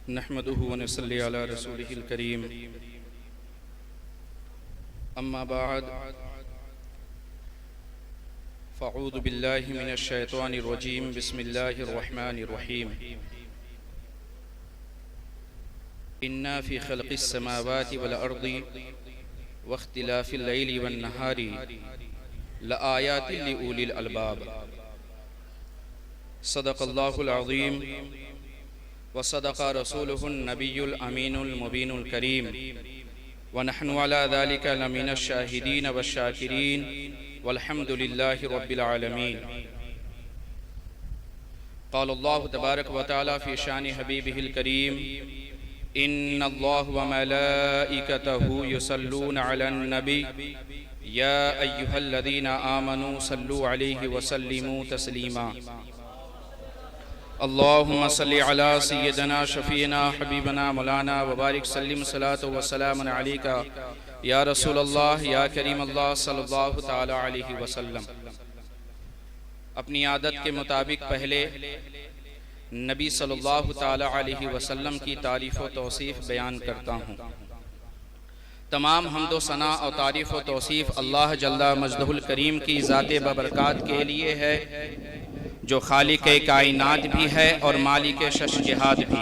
نحمده ونصلي على رسوله الكريم أما بعد فأعوذ بالله من الشيطان الرجيم بسم الله الرحمن الرحيم إنا في خلق السماوات والأرض واختلاف الليل والنهار لآيات لأولي الألباب صدق الله العظيم وصدق رسوله النبي الأمين المبين الكريم ونحن على ذلك لمن الشاهدين والشاكرين والحمد لله رب العالمين قال الله تبارك وتعالى في شان حبيبه الكريم إن الله وملائكته يصلون على النبي يا أيها الذين آمنوا صلوا عليه وسلموا تسليما اللهم صل على سيدنا شفينا حبيبنا مولانا وبارك سلم صلاة وسلام عليك یا رسول اللہ یا کریم اللہ صلی اللہ تعالی علیہ وسلم۔ اپنی عادت کے مطابق پہلے نبی صلی اللہ تعالی علیہ وسلم کی تعریف و توصیف بیان کرتا ہوں۔ تمام حمد و ثنا اور تعریف و توصیف اللہ جل مجدہ الکریم کی ذات ببرکات کے لیے ہے، جو خالق کائنات بھی ہے اور مالک شش جہاد بھی۔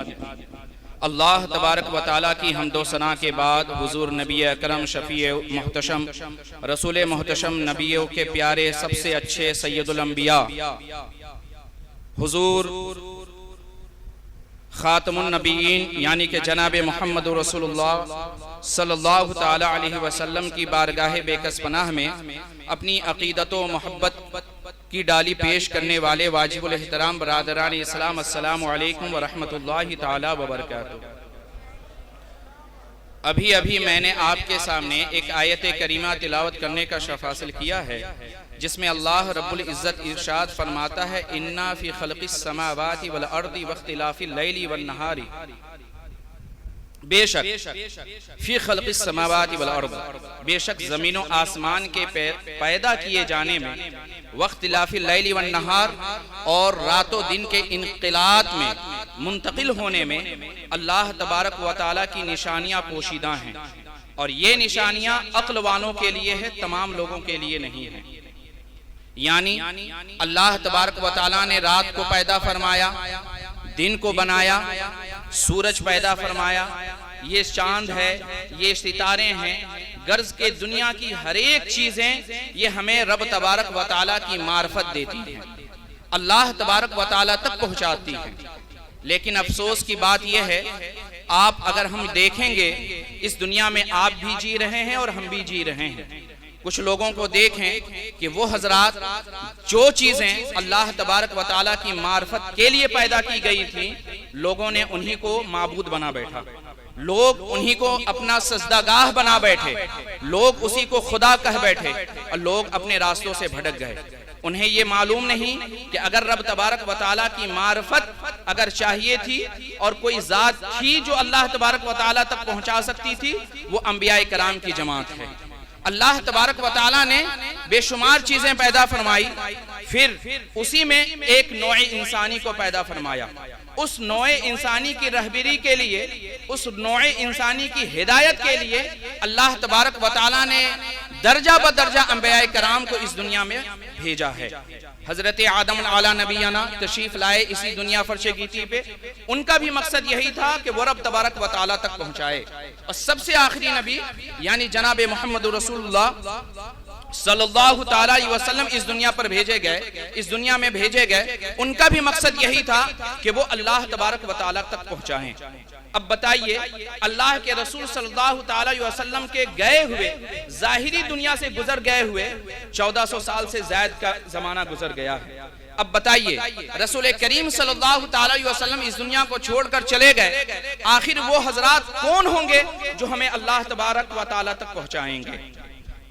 اللہ تبارک و تعالیٰ کی حمد و ثنا کے بعد حضور نبی اکرم شفیع محتشم رسول محتشم نبیوں کے پیارے سب سے اچھے سید الانبیاء حضور خاتم النبیین یعنی کہ جناب محمد رسول اللہ صلی اللہ تعالی علیہ وسلم کی بارگاہ بے کس پناہ میں اپنی عقیدت و محبت کی ڈالی پیش کرنے والے واجب الاحترام برادران اسلام، السلام علیکم ورحمۃ اللہ تعالی وبرکاتہ۔ ابھی میں نے آپ کے سامنے ایک آیت کریمہ تلاوت کرنے کا شرف حاصل کیا ہے، جس میں اللہ رب العزت ارشاد فرماتا ہے اِنَّا فِي خَلْقِ السَّمَاوَاتِ وَالْأَرْضِ وَاخْتِلَافِ اللَّيْلِ وَالنَّهَارِ، بے شک فی خلق السماوات والارض، بے شک زمین و آسمان کے پیدا کیے جانے میں، واختلاف اللیل والنہار، اور رات و دن کے انقلات میں منتقل ہونے میں اللہ تبارک و تعالیٰ کی نشانیاں پوشیدہ ہیں، اور یہ نشانیاں عقل والوں کے لیے ہے، تمام لوگوں کے لیے نہیں ہیں۔ یعنی اللہ تبارک و تعالیٰ نے رات کو پیدا فرمایا، دن کو بنایا، سورج پیدا فرمایا، یہ چاند ہے، یہ ستارے ہیں، غرض کے دنیا کی ہر ایک چیزیں یہ ہمیں رب تبارک و تعالیٰ کی معرفت دیتی ہیں، اللہ تبارک و تعالیٰ تک پہنچاتی ہیں۔ لیکن افسوس کی بات یہ ہے، آپ اگر ہم دیکھیں گے اس دنیا میں آپ بھی جی رہے ہیں اور ہم بھی جی رہے ہیں، کچھ لوگوں کو دیکھیں کہ وہ حضرات جو چیزیں اللہ تبارک و تعالیٰ کی معرفت کے لیے پیدا کی گئی تھیں، لوگوں نے انہی کو معبود بنا بیٹھا، لوگ انہی کو اپنا سجدہ گاہ بنا بیٹھے، لوگ اسی کو خدا کہہ بیٹھے، اور لوگ اپنے راستوں سے بھٹک گئے۔ انہیں یہ معلوم نہیں کہ اگر رب تبارک و تعالیٰ کی معرفت اگر چاہیے تھی اور کوئی ذات تھی جو اللہ تبارک و تعالیٰ تک پہنچا سکتی تھی، وہ انبیاء کرام کی جماعت ہے۔ اللہ تبارک و تعالیٰ نے بے شمار چیزیں پیدا فرمائی، پھر اسی میں ایک نوع انسانی کو پیدا فرمایا، اس نوع انسانی کی رہبری کے لیے، اس نوع انسانی کی ہدایت کے لیے اللہ تبارک و تعالیٰ نے درجہ بدرجہ انبیاء کرام کو اس دنیا میں بھیجا ہے۔ حضرت آدم علیہ نبینا تشریف لائے اسی دنیا فرش گیتی پہ، ان کا بھی مقصد یہی تھا کہ وہ رب تبارک و تعالیٰ تک پہنچائے، اور سب سے آخری نبی یعنی جناب محمد رسول اللہ صلی اللہ تعالیٰ علیہ وسلم اس دنیا پر بھیجے گئے، اس دنیا میں بھیجے گئے، ان کا بھی مقصد یہی تھا کہ وہ اللہ تبارک و تعالیٰ تک پہنچائیں۔ اب بتائیے، اللہ کے رسول صلی اللہ تعالیٰ علیہ وسلم کے گئے ہوئے، ظاہری دنیا سے گزر گئے ہوئے 1400 سال سے زائد کا زمانہ گزر گیا ہے۔ اب بتائیے، رسول کریم صلی اللہ تعالیٰ علیہ وسلم اس دنیا کو چھوڑ کر چلے گئے، آخر وہ حضرات کون ہوں گے جو ہمیں اللہ تبارک و تعالیٰ تک پہنچائیں گے؟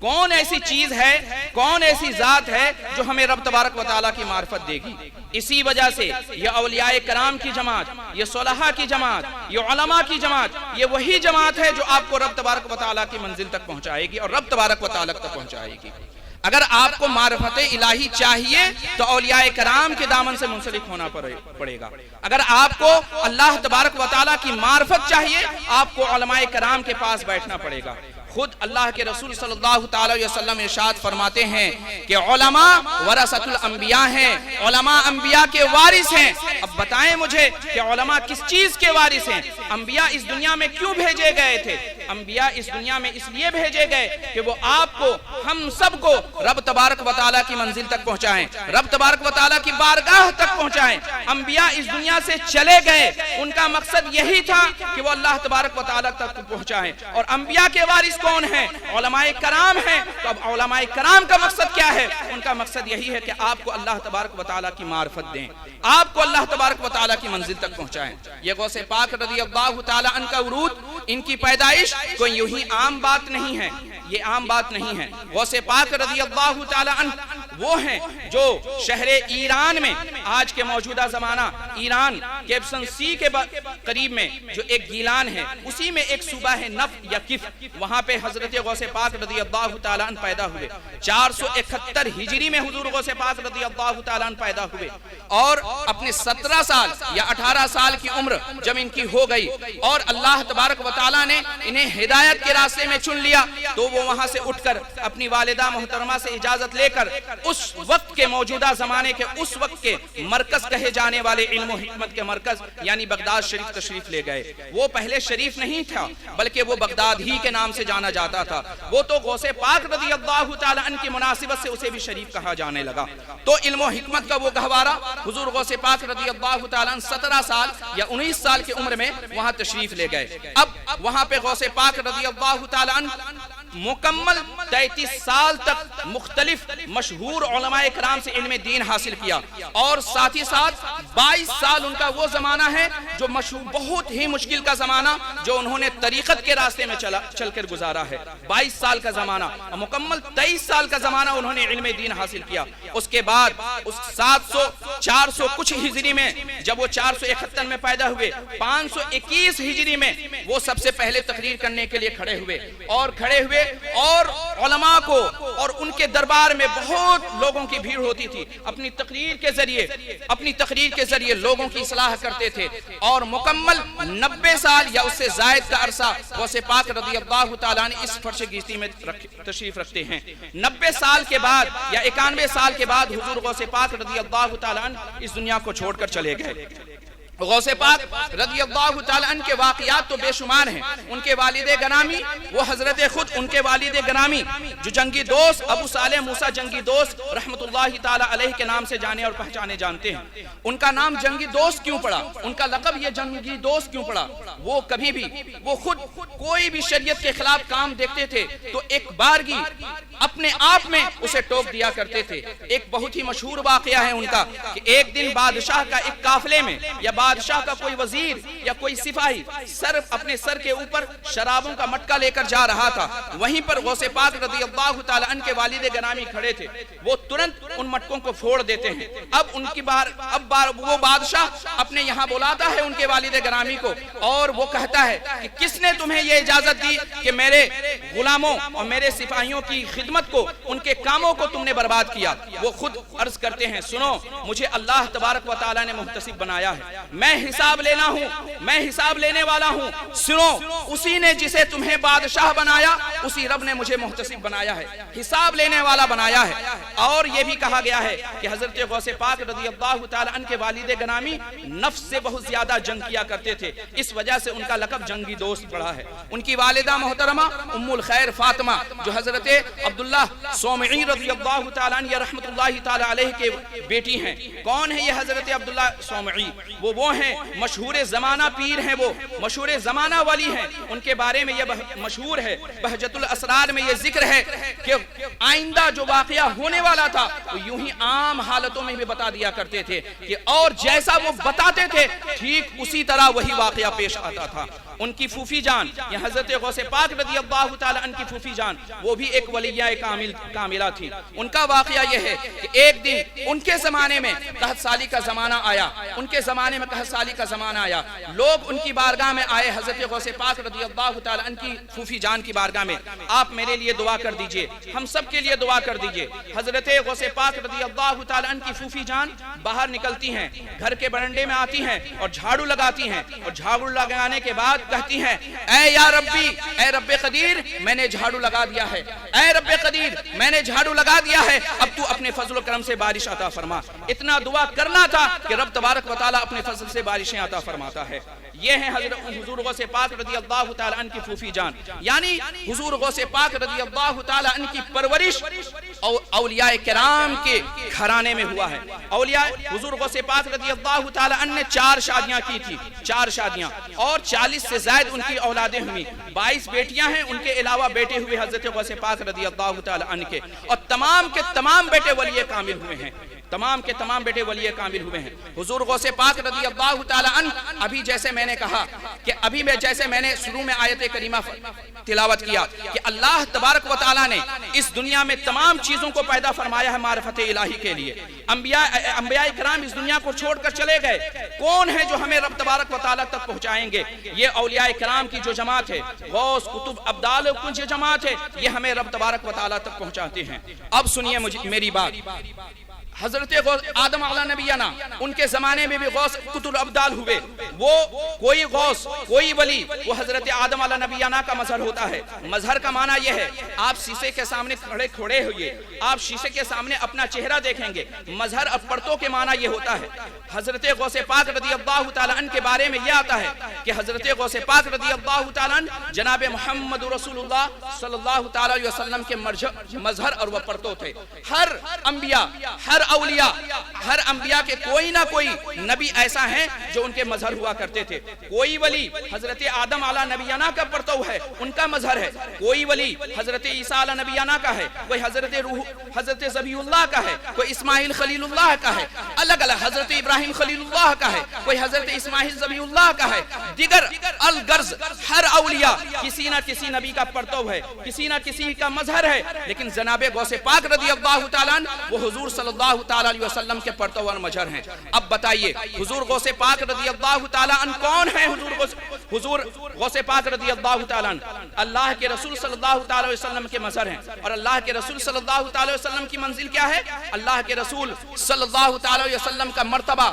کون ایسی چیز ہے، کون ایسی ذات ہے جو ہمیں رب تبارک و تعالیٰ کی معرفت دے گی؟ اسی وجہ سے یہ اولیاء کرام کی جماعت، یہ صلحاء کی جماعت، یہ علماء کی جماعت، یہ وہی جماعت ہے جو آپ کو رب تبارک و تعالیٰ کی منزل تک پہنچائے گی اور رب تبارک و تعالیٰ تک پہنچائے گی۔ اگر آپ کو معرفت الہی چاہیے تو اولیاء کرام کے دامن سے منسلک ہونا پڑے گا. اگر آپ کو اللہ تبارک و تعالیٰ کی معرفت چاہیے آپ کو علماء کرام کے پاس بیٹھنا پڑے گا. خود اللہ کے رسول صلی اللہ تعالی علیہ وسلم ارشاد فرماتے ہیں کہ علماء ورثۃ الانبیاء ہیں، علماء انبیاء کے وارث ہیں. اب بتائیں مجھے کہ علماء کس چیز کے وارث ہیں؟ انبیاء اس دنیا میں کیوں بھیجے گئے تھے؟ انبیاء اس دنیا میں اس لیے بھیجے گئے کہ وہ آپ کو، ہم سب کو رب تبارک و تعالیٰ کی منزل تک پہنچائیں، رب تبارک و تعالیٰ کی بارگاہ تک پہنچائیں. انبیاء اس دنیا سے چلے گئے، ان کا مقصد یہی تھا کہ وہ اللہ تبارک و تعالیٰ تک پہنچائیں. اور انبیاء کے وارث کون ہیں؟ علماء کرام ہیں. تو اب علماء کرام کا مقصد کیا ہے؟ ان کا مقصد یہی ہے کہ آپ کو اللہ تبارک و تعالیٰ کی معرفت دیں، آپ کو اللہ تبارک و تعالیٰ کی منزل تک پہنچائیں. یہ غوث پاک رضی اللہ تعالیٰ عنہ کا ورود، ان کی پیدائش کوئی یوں ہی عام بات نہیں ہے، یہ عام بات نہیں ہے. غوث پاک رضی اللہ تعالیٰ عنہ وہ ہیں جو شہر ایران میں، آج کے موجودہ زمانہ ایران کیپسن سی کے قریب میں جو ایک گیلان ہے، اسی میں ایک صوبہ ہے نف یا کف، وہاں پہ حضرت غوث پاک رضی اللہ تعالیٰ عنہ پیدا ہوئے. 471 ہجری میں حضور غوث پاک رضی اللہ تعالیٰ عنہ پیدا ہوئے، اور اپنے 17 سال یا 18 سال کی عمر جب ان کی ہو گئی اور اللہ تبارک و تعالیٰ نے انہیں ہدایت کے راستے میں چن لیا، تو وہ وہاں سے اٹھ کر اپنی والدہ محترمہ سے اجازت لے کر اس وقت کے موجودہ زمانے کے اس وقت کے مرکز کہے جانے والے علم و حکمت کے مرکز یعنی بغداد شریف تشریف لے گئے. وہ پہلے شریف نہیں تھا بلکہ وہ بغداد ہی کے نام سے جانا جاتا تھا. وہ تو غوث پاک رضی اللہ تعالیٰ عنہ کی مناسبت سے اسے بھی شریف کہا جانے لگا. تو علم و حکمت کا وہ گہوارہ حضور غوث پاک رضی اللہ تعالیٰ عنہ 17 سال یا 19 سال کی عمر میں وہاں تشریف لے گئے. اب وہاں پہ غوث پاک رضی اللہ تعالیٰ عنہ مکمل 33 سال تک مختلف مشہور علماء کرام سے علم دین حاصل کیا، اور ساتھ ہی ساتھ 22 سال ان کا وہ زمانہ ہے جو بہت ہی مشکل کا زمانہ جو انہوں نے طریقت کے راستے میں چل کر گزارا ہے. 22 سال کا زمانہ، مکمل 23 سال کا زمانہ انہوں نے علم دین حاصل کیا. اس کے بعد اس 400 کچھ ہجری میں جب وہ 471 میں پیدا ہوئے، 521 ہجری میں وہ سب سے پہلے تقریر کرنے کے لیے کھڑے ہوئے اور علماء کو اور ان کے دربار میں بہت لوگوں کی بھیڑ ہوتی تھی. اپنی تقریر کے ذریعے لوگوں کی اصلاح کرتے تھے، اور مکمل 90 سال یا اس سے زائد کا عرصہ غوث پاک رضی اللہ تعالیٰ عنہ اس فرش گیستی میں تشریف رکھتے ہیں. 90 سال کے بعد یا 91 سال کے بعد حضور غوث پاک رضی اللہ تعالیٰ عنہ اس دنیا کو چھوڑ کر چلے گئے. غوث پاک رضی اللہ تعالیٰ عنہ کے واقعات تو بے شمار ہیں. ان کے والد گرامی وہ حضرت خود ان کے والد گرامی جو جنگی دوست ابو صالح موسیٰ جنگی دوست رحمت اللہ تعالیٰ علیہ کے نام سے جانے اور پہچانے جانتے ہیں. ان کا نام جنگی دوست کیوں پڑا؟ ان کا لقب یہ جنگی دوست کیوں پڑا؟ وہ کبھی بھی وہ خود کوئی بھی شریعت کے خلاف کام دیکھتے تھے تو ایک بارگی اپنے آپ میں اسے ٹوک دیا کرتے تھے. ایک بہت ہی مشہور واقعہ ہے ان کا کہ ایک دن بادشاہ کا ایک قافلے میں یا بادشاہ کا کوئی وزیر یا کوئی سپاہی صرف اپنے سر کے اوپر شرابوں کا مٹکا لے کر جا رہا تھا. وہیں پر غوث پاک رضی اللہ تعالیٰ عنہ کے والد گرامی کھڑے تھے. وہ ترنت ان مٹکوں کو پھوڑ دیتے ہیں. اب ان کی وہ بادشاہ اپنے یہاں بلاتا ہے ان کے والد گرامی کو اور وہ کہتا ہے کہ کس نے تمہیں یہ اجازت دی کہ میرے غلاموں اور میرے سپاہیوں کی خدمت کو ان کے کاموں کو تم نے برباد کیا؟ وہ خود عرض کرتے ہیں سنو مجھے اللہ تبارک و تعالیٰ نے محتسب بنایا ہے، میں حساب لینا ہوں، میں حساب لینے والا ہوں. سنو اسی نے جسے تمہیں بادشاہ بنایا اسی رب نے مجھے محتسب بنایا ہے، حساب لینے والا بنایا ہے. اور یہ بھی کہا گیا ہے کہ حضرت غوث پاک رضی اللہ تعالیٰ عنہ کے والد گرامی نفس سے بہت زیادہ جنگ کیا کرتے تھے، اس وجہ سے ان کا لقب جنگی دوست پڑا ہے. ان کی والدہ محترمہ ام الخیر فاطمہ جو حضرت عبداللہ صومعی رضی اللہ تعالیٰ عنہ رحمت اللہ تعالیٰ علیہ کے بیٹی ہیں. کون ہے یہ حضرت عبداللہ صومعی؟ وہ ہیں مشہور زمانہ پیر ہیں، وہ مشہور زمانہ ولی ہیں. ان کے بارے میں یہ مشہور ہے، بہجت الاسرار میں یہ ذکر ہے کہ آئندہ جو واقعہ ہونے والا تھا وہ یوں ہی عام حالتوں میں بھی بتا دیا کرتے تھے کہ اور جیسا وہ بتاتے تھے ٹھیک اسی طرح وہی واقعہ پیش آتا تھا. ان کی پھوپھی جان یہ حضرت غوث پاک رضی اللہ تعالی عنہ کی پھوپھی جان وہ بھی ایک ولیہ کاملہ تھی. ان کا واقعہ یہ ہے کہ ایک دن ان کے زمانے میں قحط سالی کا زمانہ آیا. ان کے زمانے میں قحط سالی کا زمانہ آیا. لوگ ان کی بارگاہ میں آئے حضرت غوث پاک رضی اللہ تعالی عنہ کی پھوپھی جان کی بارگاہ میں, آپ میرے لیے دعا کر دیجئے, ہم سب کے لیے دعا کر دیجئے. حضرت غوث پاک رضی اللہ تعالی عنہ کی پھوپھی جان باہر نکلتی ہیں, گھر کے برنڈے میں آتی ہیں اور جھاڑو لگاتی ہیں, اور جھاڑو لگانے کے بعد کہتی ہیں اے یا ربی, اے رب قدیر میں نے جھاڑو لگا دیا ہے, اے رب قدیر میں نے جھاڑو لگا دیا ہے, اب تو اپنے فضل و کرم سے بارش عطا فرما. اتنا دعا کرنا تھا کہ رب تبارک و تعالیٰ اپنے فضل سے بارشیں عطا فرماتا ہے. یہ ہیں حضور غوث پاک رضی اللہ تعالی عنہ کی پھوپھی جان. یعنی حضور غوث پاک رضی اللہ تعالی عنہ کی پرورش اولیاء کرام کے گھرانے میں ہوا ہے. اولیاء حضور غوث پاک رضی اللہ تعالی عنہ نے 4 شادیاں کی تھی, 4 شادیاں, اور 40 سے زائد ان کی اولادیں ہوئی. 22 بیٹیاں ہیں, ان کے علاوہ بیٹے ہوئے حضرت غوث پاک رضی اللہ تعالی عنہ کے, اور تمام کے تمام بیٹے ولی کامل ہوئے ہیں. تمام کے تمام بیٹے ولی کامل ہوئے ہیں. حضور غوث پاک رضی اللہ تعالی عنہ ابھی جیسے میں نے کہا کہ ابھی جیسے میں نے شروع میں آیت کریمہ تلاوت کیا کہ اللہ تبارک و تعالی نے اس دنیا میں تمام چیزوں کو پیدا فرمایا ہے معرفت الہی کے لیے. انبیاء کرام اس دنیا کو چھوڑ کر چلے گئے, کون ہے جو ہمیں رب تبارک و تعالی تک پہنچائیں گے؟ یہ اولیاء کرام کی جو جماعت ہے, غوث کتب ابدال کی جماعت ہے, یہ ہمیں رب تبارک و تعالی تک پہنچاتے ہیں. اب سنیے میری بات. حضرت آدم علیہ نبینا ان کے زمانے میں بھی غوث قطب ابدال ہوئے. وہ کوئی غوث کوئی ولی وہ حضرت آدم علیہ نبینا کا مظہر ہوتا ہے. مظہر کا معنی یہ ہے آپ شیشے کے سامنے کھڑے ہوئے, آپ شیشے کے سامنے اپنا چہرہ دیکھیں گے. مظہر اب پرتوں کے معنی یہ ہوتا ہے. حضرت غوث پاک رضی اللہ تعالی عنہ کے بارے میں یہ آتا ہے کہ حضرت غوث پاک رضی اللہ تعالی عنہ جناب محمد رسول اللہ صلی اللہ تعالی علیہ وسلم کے مظہر اور وہ پرتوں تھے. ہر انبیاء, ہر اولیاء, ہر انبیاء کے کوئی نہ کوئی نبی ایسا ہیں جو ان کے مظہر ہوا کرتے تھے. کوئی ولی حضرت آدم علیہ نبینا کا پرتو ہے, ان کا مظہر ہے. کوئی ولی حضرت عیسیٰ علیہ نبینا کا ہے, کوئی حضرت ذبیح اللہ کا ہے, کوئی اسماعیل خلیل اللہ کا ہے, الگ الگ حضرت ابراہیم خلیل اللہ کا ہے, کوئی حضرت اسماعیل ذبیح اللہ کا ہے. دیگر الغرض ہر اولیاء کسی نہ کسی نبی کا پرتو ہے, کسی نہ کسی کا مظہر ہے. لیکن جناب غوث پاک رضی اللہ تعالیٰ عنہ وہ حضور صلی اللہ تعالیٰ علیہ وسلم کے پرتو اور مظہر ہیں. اب بتائیے حضور غوث پاک رضی اللہ تعالیٰ عنہ کون ہیں؟ حضور غوث پاک رضی اللہ تعالیٰ عنہ اللہ کے رسول صلی اللہ تعالیٰ علیہ وسلم کے مظہر ہیں. اور اللہ کے رسول صلی اللہ تعالیٰ علیہ وسلم کی منزل کیا ہے؟ اللہ کے رسول صلی اللہ تعالیٰ علیہ وسلم کا مرتبہ,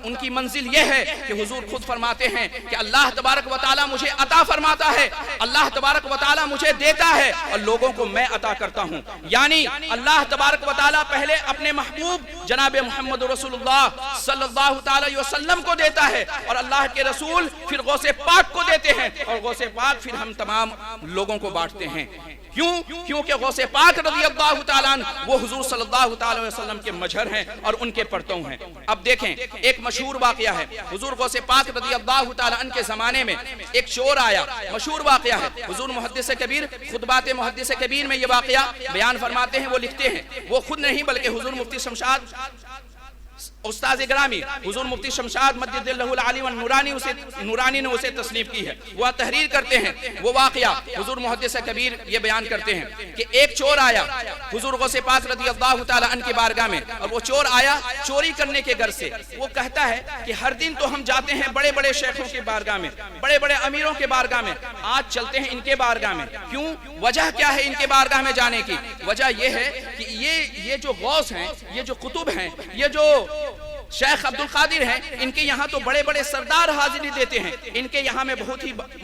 ان کی منزل یہ ہے کہ حضور خود فرماتے ہیں کہ اللہ تبارک و تعالیٰ مجھے عطا فرماتا ہے, اللہ تبارک و تعالیٰ مجھے دیتا ہے, اور لوگوں کو میں عطا کرتا ہوں. یعنی اللہ تبارک و تعالیٰ پہلے اپنے محبوب جناب محمد رسول اللہ صلی اللہ تعالی علیہ وسلم کو دیتا ہے, اور اللہ کے رسول پھر غوث پاک کو دیتے ہیں, اور غوث پاک پھر ہم تمام لوگوں کو بانٹتے ہیں. کیونکہ غوث پاک رضی اللہ تعالیٰ عنہ وہ حضور صلی اللہ تعالی علیہ وسلم کے مظہر ہیں اور ان کے پرتو ہیں. اب دیکھیں ایک مشہور واقعہ ہے. حضور غوث پاک رضی اللہ تعالیٰ عنہ کے زمانے میں ایک چور آیا, مشہور واقعہ ہے. حضور محدث کبیر خطبات محدث کبیر میں یہ واقعہ بیان فرماتے ہیں. وہ لکھتے ہیں, وہ خود نہیں بلکہ حضور مفتی شمشاد استاذ گرامی حضور مفتی شمشاد مجد اللہ العالی نورانی نے اسے تصنیف کی ہے. وہ تحریر کرتے ہیں, وہ واقعہ حضور محدث کبیر یہ بیان کرتے ہیں کہ ایک چور آیا حضور غوث پاک رضی اللہ تعالیٰ عنہ کی بارگاہ میں, اور وہ چور آیا چوری کرنے کے غرض سے. وہ کہتا ہے کہ ہر دن تو ہم جاتے ہیں بڑے بڑے شیخوں کے بارگاہ میں, بڑے بڑے امیروں کے بارگاہ میں, آج چلتے ہیں ان کے بارگاہ میں. کیوں؟ وجہ کیا ہے ان کے بارگاہ میں جانے کی؟ وجہ یہ ہے کہ یہ جو غوث ہیں, یہ جو قطب ہیں, یہ جو شیخ عبد القادر ہیں, ان کے یہاں تو بڑے بڑے سردار حاضری دیتے ہیں, ان کے یہاں میں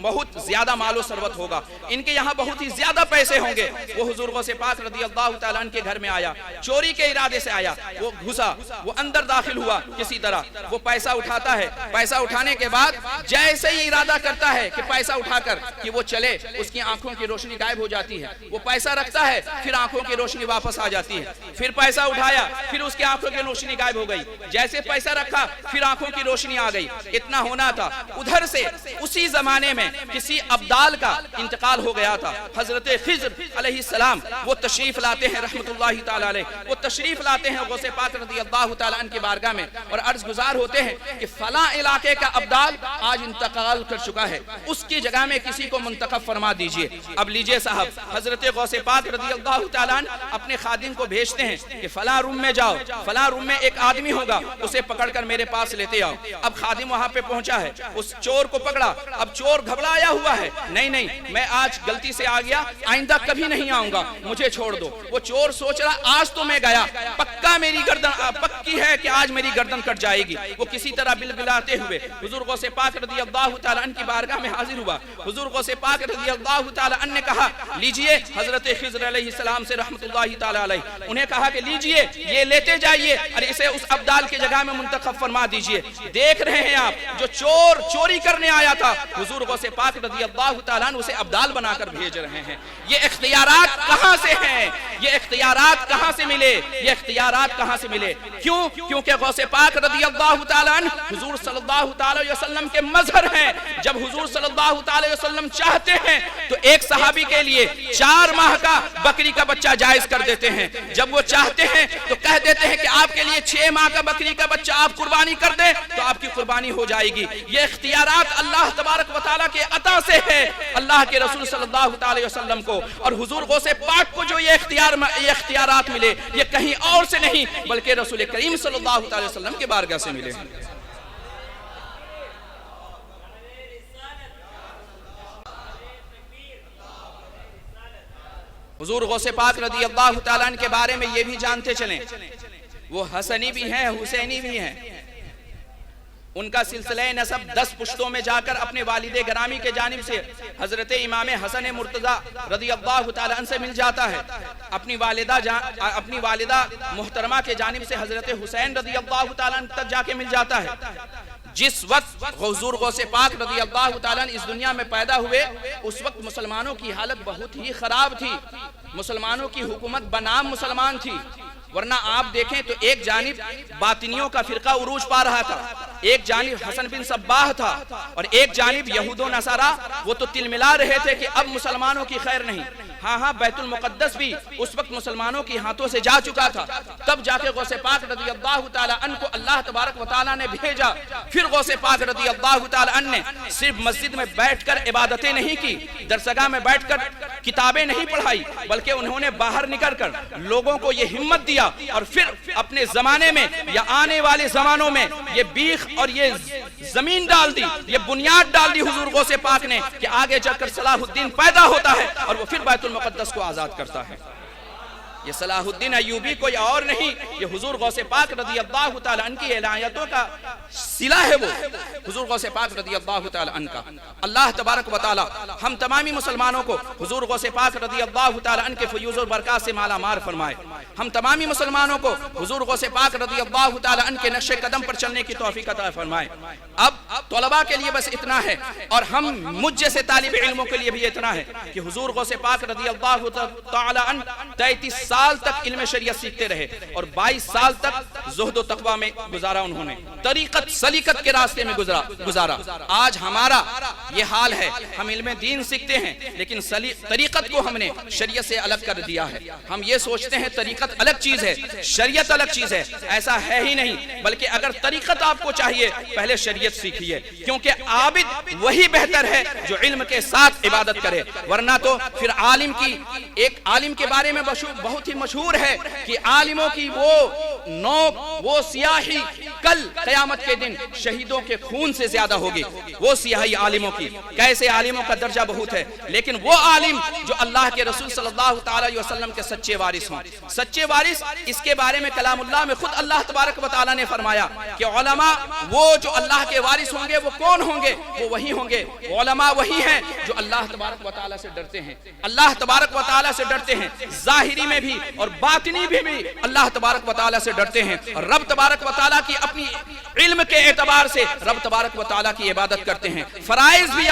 بہت زیادہ مال و ثروت ہوگا, ان کے یہاں بہت ہی زیادہ پیسے ہوں گے. وہ حضور غوث پاک رضی اللہ تعالیٰ عنہ کے گھر میں آیا, چوری کے ارادے سے آیا. وہ گھسا, وہ اندر داخل ہوا کسی طرح, وہ پیسہ اٹھاتا ہے. پیسہ اٹھانے کے بعد جیسے ہی ارادہ کرتا ہے کہ پیسہ اٹھا کر کہ وہ چلے, اس کی آنکھوں کی روشنی غائب ہو جاتی ہے. وہ پیسہ رکھتا ہے, پھر آنکھوں کی روشنی واپس آ جاتی ہے. پھر پیسہ اٹھایا, پھر اس کی آنکھوں کی روشنی غائب ہو گئی. جیسے جیسے پیسہ رکھا پھر آنکھوں کی روشنی آ گئی، اتنا ہونا تھا۔ ادھر سے اسی زمانے میں کسی ابدال کا انتقال ہو گیا تھا، حضرت خضر علیہ السلام وہ تشریف لاتے ہیں رحمت اللہ تعالی علیہ، وہ تشریف لاتے ہیں غوث پاک رضی اللہ تعالی عنہ کی بارگاہ میں اور عرض گزار ہوتے ہیں کہ فلاں علاقے کا ابدال آج انتقال کر چکا ہے، اس کی جگہ میں کسی کو منتخب فرما دیجئے۔ اب لیجئے صاحب، حضرت غوث پاک رضی اللہ تعالی عنہ اپنے خادم کو بھیجتے ہیں کہ فلاں روم میں جاؤ، فلاں روم میں ایک آدمی ہوگا، اسے پکڑ کر میرے پاس لیتے آؤ۔ اب خادم وہاں پہ پہنچا ہے، اس چور کو پکڑا، اب چور گھبرایا ہوا ہے، نہیں میں آج غلطی سے آ گیا، آئندہ کبھی نہیں آؤں گا، مجھے چھوڑ دو۔ وہ چور سوچ رہا آج تو میں گیا، پکا میری گردن پکی ہے کہ آج میری گردن کٹ جائے گی۔ وہ کسی طرح بلبلاتے ہوئے حضور غوث پاک رضی اللہ تعالی عنہ کی بارگاہ میں حاضر ہوا۔ حضور غوث پاک رضی اللہ تعالی عنہ نے کہا لیجئے حضرت خضر علیہ السلام سے رحمت اللہ تعالی علیہ، انہیں کہا کہ لیجئے یہ لیتے جائیے اور اسے اس ابدال کی جگہ میں منتخب فرما دیجئے۔ دیکھ رہے ہیں آپ، جو چور چوری کرنے آیا تھا حضور غوث پاک رضی اللہ تعالیٰ عنہ اسے ابدال بنا کر بھیج رہے ہیں۔ یہ اختیارات کہاں سے ہیں؟ یہ اختیارات کہاں سے ملے؟ یہ اختیارات کہاں سے ملے؟ کیوں؟ کیونکہ غوث پاک رضی اللہ تعالیٰ عنہ حضور صلی اللہ تعالیٰ علیہ وسلم کے مظہر ہیں۔ جب حضور صلی اللہ تعالیٰ علیہ وسلم چاہتے ہیں تو ایک صحابی کے لیے 4 ماہ کا بکری کا بچہ جائز کر دیتے ہیں، جب وہ چاہتے ہیں تو کہہ دیتے ہیں کہ آپ کے لیے 6 ماہ کا بکری کا بچہ آپ قربانی کر دیں تو آپ کی قربانی ہو جائے گی۔ یہ اختیارات اللہ تبارک و تعالیٰ کے عطا سے ہے اللہ کے رسول صلی اللہ علیہ وسلم کو، اور حضور غوث پاک کو جو یہ اختیارات ملے یہ کہیں اور سے نہیں بلکہ رسول کریم صلی اللہ علیہ وسلم کے بارگاہ سے ملے۔ حضور غوث پاک رضی اللہ تعالیٰ عنہ کے بارے میں یہ بھی جانتے چلیں، وہ حسنی بھی ہیں حسینی بھی ہیں۔ ان کا سلسلہ نسب 10 پشتوں میں جا کر اپنے والد گرامی کے جانب سے حضرت امام حسن مرتضیٰ رضی اللہ تعالیٰ عنہ سے مل جاتا ہے، اپنی والدہ محترمہ کے جانب سے حضرت حسین رضی اللہ تعالیٰ عنہ تک جا کے مل جاتا ہے۔ جس وقت حضور غوث پاک رضی اللہ تعالیٰ عنہ اس دنیا میں پیدا ہوئے اس وقت مسلمانوں کی حالت بہت ہی خراب تھی، مسلمانوں کی حکومت بنام مسلمان تھی، ورنہ آپ دیکھیں تو ایک جانب باطنیوں کا فرقہ عروج پا رہا تھا، ایک جانب حسن بن صباح تھا اور ایک جانب یہود و نصارہ وہ تو تل ملا رہے تھے کہ اب مسلمانوں کی خیر نہیں۔ ہاں بیت المقدس بھی اس وقت مسلمانوں کی ہاتھوں سے جا چکا تھا، تب جا کے غوث پاک رضی اللہ تعالیٰ عنہ کو اللہ تبارک و تعالیٰ نے بھیجا۔ پھر غوث پاک رضی اللہ تعالیٰ عنہ نے صرف مسجد میں بیٹھ کر عبادتیں نہیں کی، درسگاہ میں بیٹھ کر کتابیں نہیں پڑھائی، بلکہ انہوں نے باہر نکل کر لوگوں کو یہ ہمت دیا اور پھر اپنے زمانے میں یا آنے والے زمانوں میں یہ بیخ اور یہ زمین ڈال دی، یہ بنیاد ڈال دی حضور غوث پاک نے کہ آگے جا کر صلاح الدین پیدا ہوتا ہے اور وہ پھر بیت المقدس کو آزاد کرتا ہے۔ یہ صلاح الدین ایوبی کوئی اور نہیں، یہ حضور غوث پاک رضی اللہ تعالیٰ عنہ کی عنایتوں کا صلہ ہے، وہ حضور غوث پاک رضی اللہ تعالیٰ عنہ کا۔ اللہ تبارک و تعالیٰ ہم تمامی مسلمانوں کو حضور غوث پاک رضی اللہ تعالیٰ عنہ کے فیوز و برکات سے مالا مال فرمائے، ہم تمامی مسلمانوں کو حضور غوث پاک رضی اللہ تعالیٰ عنہ کے نقش قدم پر چلنے کی توفیق عطا فرمائے۔ اب طلباء کے لیے بس اتنا ہے اور ہم مجھ جیسے طالب علموں کے لیے بھی اتنا ہے کہ حضور غوث پاک رضی اللہ تعالیٰ عنہ 33 سال تک علم شریعت سیکھتے رہے اور 22 سال تک زہد و تقوی میں گزارا، انہوں نے طریقت سلیقت کے راستے میں گزارا۔ آج ہمارا یہ حال ہے، ہم علم دین سیکھتے ہیں لیکن طریقت کو ہم نے شریعت سے الگ کر دیا ہے۔ ہم یہ سوچتے ہیں طریقت الگ چیز ہے، شریعت الگ چیز ہے، ایسا ہے ہی نہیں، بلکہ اگر طریقت آپ کو چاہیے پہلے شریعت سیکھیے، کیونکہ عابد وہی بہتر ہے جو علم کے ساتھ عبادت کرے، ورنہ تو پھر ایک عالم کے بارے میں بہت ہی مشہور ہے کہ عالموں کی وہ نوک، وہ سیاہی کل قیامت کے دن شہیدوں کے خون سے زیادہ ہوگی، وہ سیاہی عالموں کی۔ کیسے عالموں کا درجہ بہت ہے، لیکن وہ عالم جو اللہ کے رسول صلی اللہ تعالیٰ علیہ وسلم کے سچے وارث ہوں۔ سچے وارث، اس کے بارے میں کلام اللہ میں خود اللہ تبارک و تعالیٰ نے فرمایا کہ علماء وہ جو اللہ کے وارث ہوں گے وہ کون ہوں گے؟ وہ وہی ہوں گے، علماء وہی ہیں جو اللہ تبارک و تعالیٰ سے ڈرتے ہیں، اللہ تبارک و تعالیٰ سے ڈرتے ہیں، ظاہری میں بھی اور باطنی بھی اللہ تبارک و تعالیٰ سے ڈرتے ہیں، اور رب تبارک و تعالیٰ کی اپنی علم کے اعتبار سے رب تبارک و تعالیٰ کی عبادت کرتے ہیں۔ فرائض بھی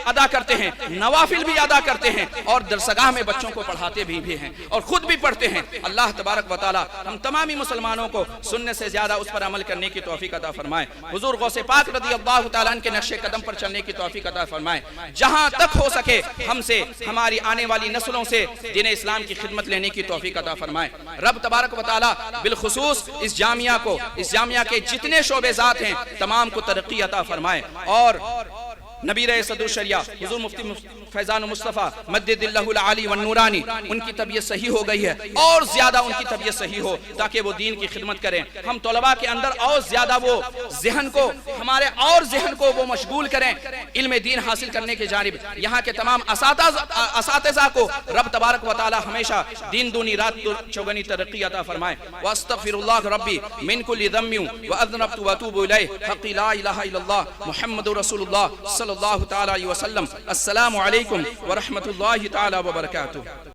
ادا کرتے ہیں، نوافل بھی ادا کرتے ہیں، اور درسگاہ میں بچوں کو پڑھاتے بھی ہیں اور خود بھی پڑھتے ہیں۔ اللہ تبارک و تعالی ہم تمامی مسلمانوں کو سننے سے زیادہ اس پر عمل کرنے کی توفیق عطا فرمائے۔ حضور غوث پاک رضی اللہ تعالیٰ عنہ کے نقش قدم پر چلنے کی توفیق عطا فرمائے۔ جہاں تک ہو سکے ہم سے، ہماری آنے والی نسلوں سے دین اسلام کی خدمت لینے کی توفیق عطا فرمائے۔ رب تبارک و تعالی بالخصوص اس جامعہ کے جتنے شعبے ذات ہیں تمام کو ترقی عطا فرمائے، اور نبی صدر الشریعہ حضور مفتی فیضان مصطفیٰ مدد اللہ العالی والنورانی ان کی طبیعت صحیح ہو گئی ہے، اور زیادہ ان کی طبیعت صحیح ہو تاکہ وہ دین کی خدمت کریں۔ ہم طلباء کے اندر اور زیادہ وہ ذہن کو وہ مشغول کریں علم دین حاصل کرنے کے جانب۔ یہاں کے تمام اساتذہ کو رب تبارک و تعالی ہمیشہ دین دونی رات چوگنی ترقی عطا فرمائے۔ واستغفر اللہ ربی من کل ذنب واذنبت واتوب الیہ حق لا الہ الا اللہ محمد رسول اللہ صلی اللہ تعالی علیہ وسلم۔ السلام علیکم ورحمۃ اللہ تعالی وبرکاتہ۔